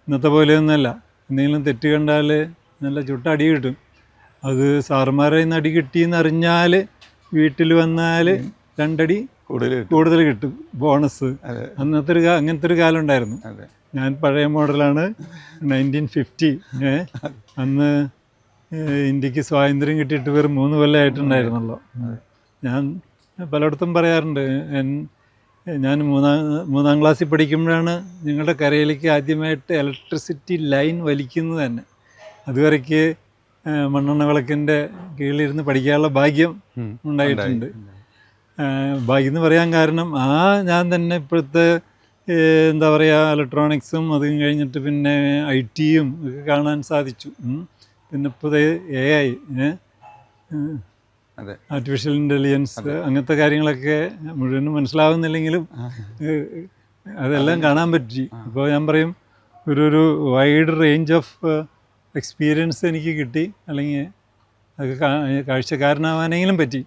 ഇന്നത്തെ പോലെയൊന്നുമല്ല. എന്തെങ്കിലും തെറ്റ് കണ്ടാൽ നല്ല ചുട്ട അടി കിട്ടും. അത് സാറുമാരെ നിന്ന് അടി കിട്ടിയെന്ന് അറിഞ്ഞാൽ വീട്ടിൽ വന്നാൽ 2 അടി കൂടുതൽ കിട്ടും, ബോണസ്. അങ്ങനത്തെ ഒരു കാലം ഉണ്ടായിരുന്നു. ഞാൻ പഴയ മോഡലാണ്, 1950. അന്ന് ഇന്ത്യക്ക് സ്വാതന്ത്ര്യം കിട്ടിയിട്ട് വെറും 3 കൊല്ലമായിട്ടുണ്ടായിരുന്നല്ലോ. ഞാൻ പലയിടത്തും പറയാറുണ്ട്, ഞാൻ മൂന്നാം ക്ലാസ്സിൽ പഠിക്കുമ്പോഴാണ് ഞങ്ങളുടെ കരയിലേക്ക് ആദ്യമായിട്ട് ഇലക്ട്രിസിറ്റി ലൈൻ വലിക്കുന്നത് തന്നെ. അതുവരയ്ക്ക് മണ്ണെണ്ണ വിളക്കിൻ്റെ കീഴിലിരുന്ന് പഠിക്കാനുള്ള ഭാഗ്യം ഉണ്ടായിട്ടുണ്ട്. ഭാഗ്യം എന്ന് പറയാൻ കാരണം ഞാൻ തന്നെ ഇപ്പോഴത്തെ എന്താ പറയുക, ഇലക്ട്രോണിക്സും അതും കഴിഞ്ഞിട്ട് പിന്നെ IT-യും ഒക്കെ കാണാൻ സാധിച്ചു. പിന്നെ ഇപ്പോൾ AI, ആർട്ടിഫിഷ്യൽ ഇൻ്റലിജൻസ്, അങ്ങനത്തെ കാര്യങ്ങളൊക്കെ മുഴുവനും മനസ്സിലാവുന്നില്ലെങ്കിലും അതെല്ലാം കാണാൻ പറ്റി. ഇപ്പോൾ ഞാൻ പറയും, ഒരു വൈഡ് റേഞ്ച് ഓഫ് എക്സ്പീരിയൻസ് എനിക്ക് കിട്ടി, അല്ലെങ്കിൽ അത് കാഴ്ചക്കാരനാവാനെങ്കിലും പറ്റി.